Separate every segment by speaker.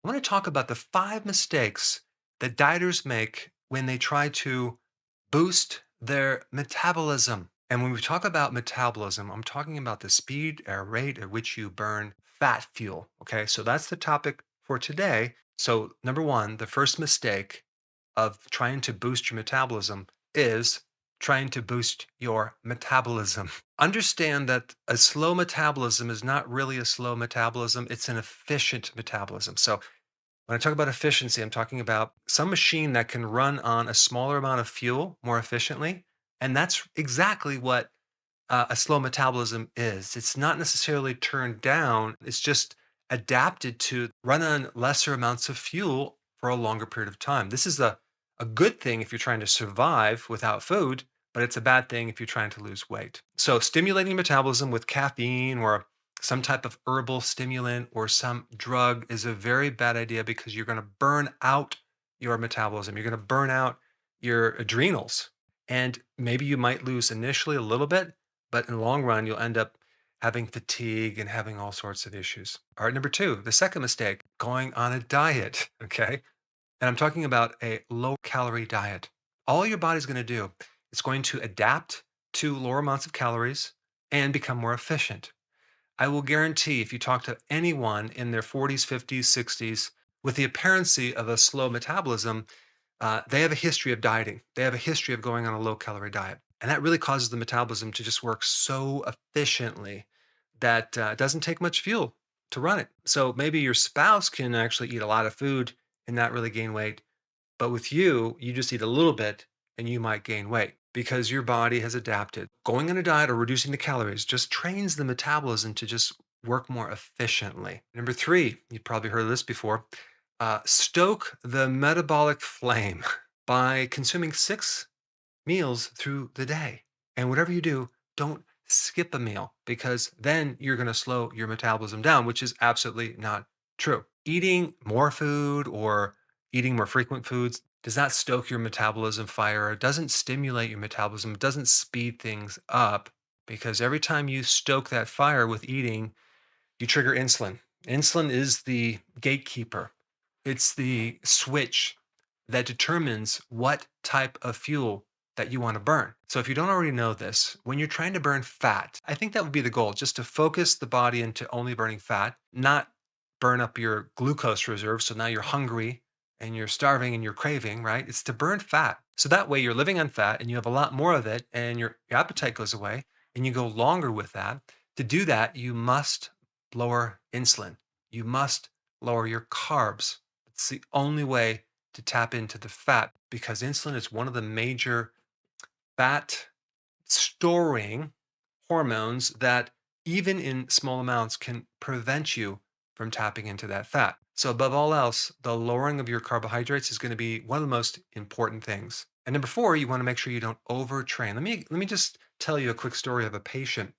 Speaker 1: I want to talk about the 5 mistakes that dieters make when they try to boost their metabolism. And when we talk about metabolism, I'm talking about the speed or rate at which you burn fat fuel. Okay, so that's the topic for today. So, number one, the first mistake of trying to boost your metabolism is trying to boost your metabolism. Understand that a slow metabolism is not really a slow metabolism, it's an efficient metabolism. So, when I talk about efficiency, I'm talking about some machine that can run on a smaller amount of fuel more efficiently. And that's exactly what a slow metabolism is. It's not necessarily turned down, it's just adapted to run on lesser amounts of fuel for a longer period of time. This is a good thing if you're trying to survive without food, but it's a bad thing if you're trying to lose weight. So, stimulating metabolism with caffeine or some type of herbal stimulant or some drug is a very bad idea because you're going to burn out your metabolism. You're going to burn out your adrenals. And maybe you might lose initially a little bit, but in the long run, you'll end up having fatigue and having all sorts of issues. All right, number two, the second mistake, going on a diet. Okay. And I'm talking about a low calorie diet. All your body's going to do is going to adapt to lower amounts of calories and become more efficient. I will guarantee if you talk to anyone in their 40s, 50s, 60s with the apparency of a slow metabolism, they have a history of dieting. They have a history of going on a low calorie diet. And that really causes the metabolism to just work so efficiently that it doesn't take much fuel to run it. So maybe your spouse can actually eat a lot of food and not really gain weight. But with you, you just eat a little bit and you might gain weight because your body has adapted. Going on a diet or reducing the calories just trains the metabolism to just work more efficiently. Number three, you've probably heard of this before, stoke the metabolic flame by consuming 6 meals through the day. And whatever you do, don't skip a meal because then you're going to slow your metabolism down, which is absolutely not true. Eating more food or eating more frequent foods does not stoke your metabolism fire. It doesn't stimulate your metabolism. It doesn't speed things up because every time you stoke that fire with eating, you trigger insulin. Insulin is the gatekeeper. It's the switch that determines what type of fuel that you want to burn. So if you don't already know this, when you're trying to burn fat, I think that would be the goal, just to focus the body into only burning fat, not burn up your glucose reserve. So now you're hungry and you're starving and you're craving, right? It's to burn fat. So that way you're living on fat and you have a lot more of it and your appetite goes away and you go longer with that. To do that, you must lower insulin. You must lower your carbs. It's the only way to tap into the fat because insulin is one of the major fat storing hormones that, even in small amounts, can prevent you from tapping into that fat. So, above all else, the lowering of your carbohydrates is going to be one of the most important things. And number four, you want to make sure you don't overtrain. Let me just tell you a quick story of a patient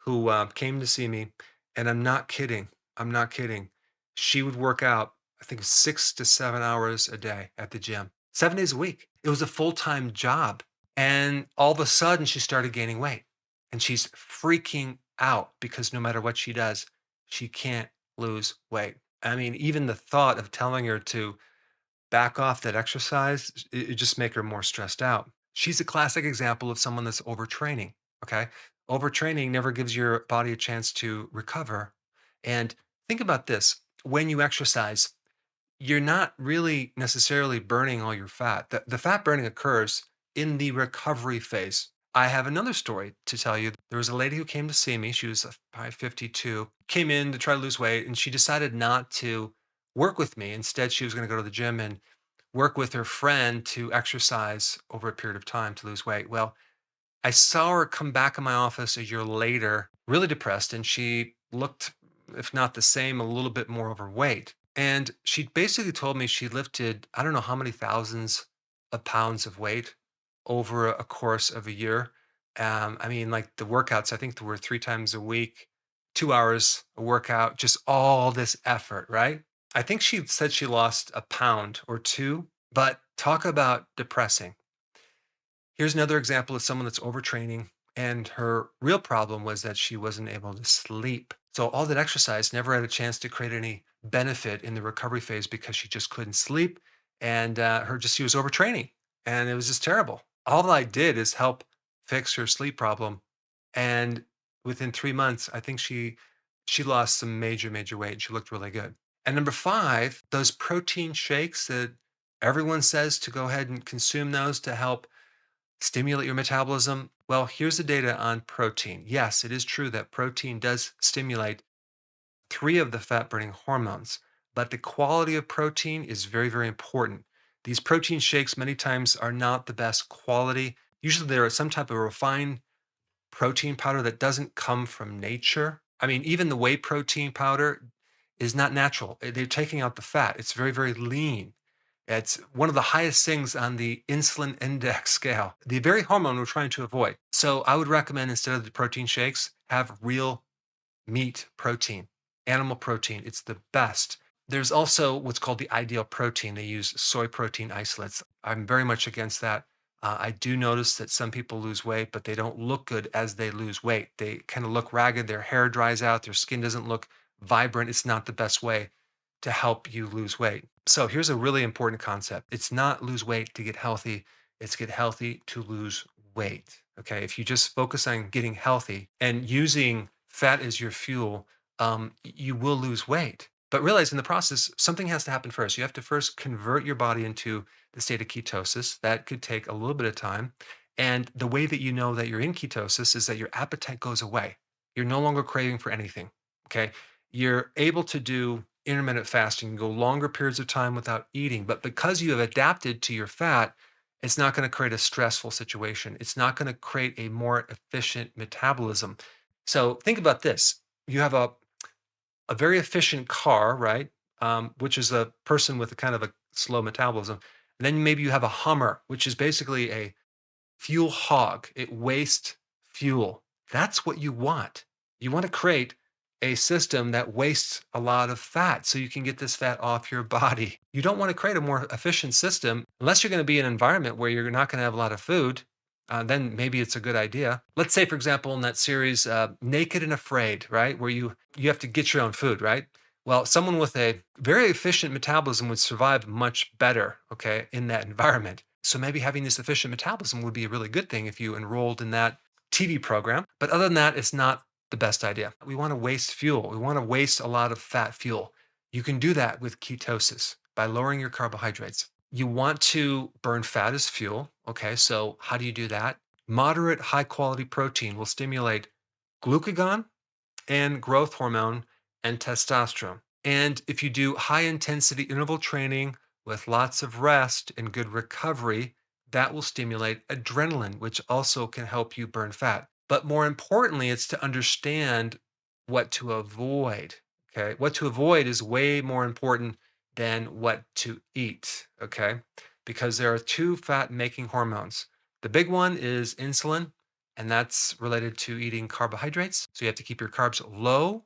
Speaker 1: who came to see me, and I'm not kidding. I'm not kidding. She would work out, I think, 6 to 7 hours a day at the gym, 7 days a week. It was a full time job. And all of a sudden, she started gaining weight and she's freaking out because no matter what she does, she can't lose weight. I mean, even the thought of telling her to back off that exercise, it just make her more stressed out. She's a classic example of someone that's overtraining. Okay. Overtraining never gives your body a chance to recover. And think about this: when you exercise, you're not really necessarily burning all your fat. The fat burning occurs in the recovery phase. I have another story to tell you. There was a lady who came to see me. She was probably 52, came in to try to lose weight, and she decided not to work with me. Instead, she was going to go to the gym and work with her friend to exercise over a period of time to lose weight. Well, I saw her come back in my office a year later, really depressed, and she looked, if not the same, a little bit more overweight. And she basically told me she lifted, I don't know how many thousands of pounds of weight over a course of a year. I mean, like the workouts, I think there were 3 times a week, 2 hours a workout, just all this effort, right? I think she said she lost a pound or two, but talk about depressing. Here's another example of someone that's overtraining, and her real problem was that she wasn't able to sleep. So all that exercise never had a chance to create any benefit in the recovery phase because she just couldn't sleep and she was overtraining and it was just terrible. All I did is help fix her sleep problem, and within 3 months, I think she lost some major weight and she looked really good. And number five, those protein shakes that everyone says to go ahead and consume those to help stimulate your metabolism. Well, here's the data on protein. Yes, it is true that protein does stimulate three of the fat burning hormones, but the quality of protein is very important. These protein shakes many times are not the best quality. Usually there is some type of refined protein powder that doesn't come from nature. I mean, even the whey protein powder is not natural. They're taking out the fat. It's very lean. It's one of the highest things on the insulin index scale, the very hormone we're trying to avoid. So I would recommend, instead of the protein shakes, have real meat protein, animal protein. It's the best. There's also what's called the ideal protein. They use soy protein isolates. I'm very much against that. I do notice that some people lose weight, but they don't look good as they lose weight. They kind of look ragged, their hair dries out, their skin doesn't look vibrant. It's not the best way to help you lose weight. So here's a really important concept. It's not lose weight to get healthy, it's get healthy to lose weight. Okay. If you just focus on getting healthy and using fat as your fuel, you will lose weight. But realize in the process, something has to happen first. You have to first convert your body into the state of ketosis. That could take a little bit of time. And the way that you know that you're in ketosis is that your appetite goes away. You're no longer craving for anything. Okay. You're able to do intermittent fasting, go longer periods of time without eating. But because you have adapted to your fat, it's not going to create a stressful situation. It's not going to create a more efficient metabolism. So think about this. You have a very efficient car, right? Which is a person with a kind of a slow metabolism. And then maybe you have a Hummer, which is basically a fuel hog. It wastes fuel. That's what you want. You want to create a system that wastes a lot of fat so you can get this fat off your body. You don't want to create a more efficient system unless you're going to be in an environment where you're not going to have a lot of food. Then maybe it's a good idea. Let's say, for example, in that series, Naked and Afraid, right, where you have to get your own food, right? Well, someone with a very efficient metabolism would survive much better, okay, in that environment. So maybe having this efficient metabolism would be a really good thing if you enrolled in that TV program. But other than that, it's not the best idea. We want to waste fuel. We want to waste a lot of fat fuel. You can do that with ketosis by lowering your carbohydrates. You want to burn fat as fuel. Okay, so how do you do that? Moderate high quality protein will stimulate glucagon and growth hormone and testosterone. And if you do high intensity interval training with lots of rest and good recovery, that will stimulate adrenaline, which also can help you burn fat. But more importantly, it's to understand what to avoid. Okay. What to avoid is way more important than what to eat. Okay. Because there are two fat making hormones. The big one is insulin, and that's related to eating carbohydrates. So you have to keep your carbs low.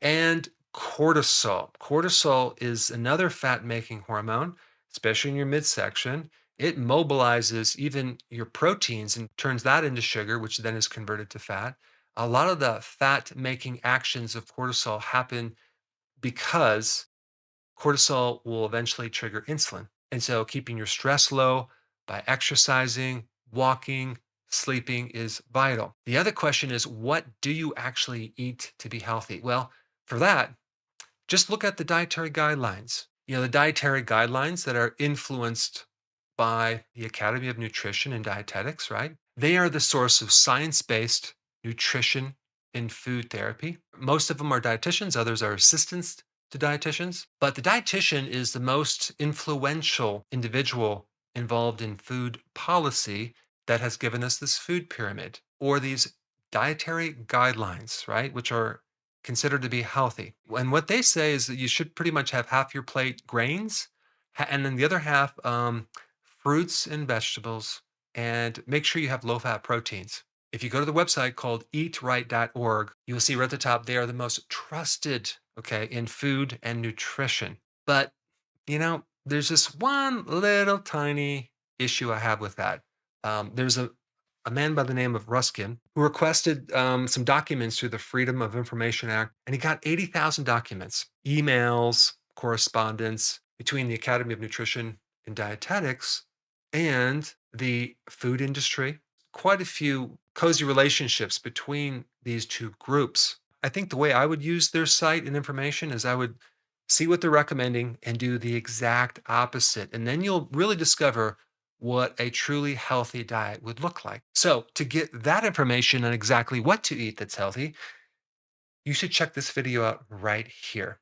Speaker 1: And cortisol. Cortisol is another fat making hormone, especially in your midsection. It mobilizes even your proteins and turns that into sugar, which then is converted to fat. A lot of the fat making actions of cortisol happen because cortisol will eventually trigger insulin. And so keeping your stress low by exercising, walking, sleeping is vital. The other question is, what do you actually eat to be healthy? Well, for that, just look at the dietary guidelines. You know, the dietary guidelines that are influenced by the Academy of Nutrition and Dietetics, right? They are the source of science based nutrition and food therapy. Most of them are dietitians, others are assistants to dietitians. But the dietitian is the most influential individual involved in food policy that has given us this food pyramid or these dietary guidelines, right? Which are considered to be healthy. And what they say is that you should pretty much have half your plate grains, and then the other half fruits and vegetables, and make sure you have low fat proteins. If you go to the website called eatright.org, you will see right at the top they are the most trusted, okay, in food and nutrition. But, there's just one little tiny issue I have with that. There's a man by the name of Ruskin, who requested some documents through the Freedom of Information Act, and he got 80,000 documents, emails, correspondence between the Academy of Nutrition and Dietetics and the food industry. Quite a few cozy relationships between these two groups. I think the way I would use their site and information is I would see what they're recommending and do the exact opposite. And then you'll really discover what a truly healthy diet would look like. So, to get that information on exactly what to eat that's healthy, you should check this video out right here.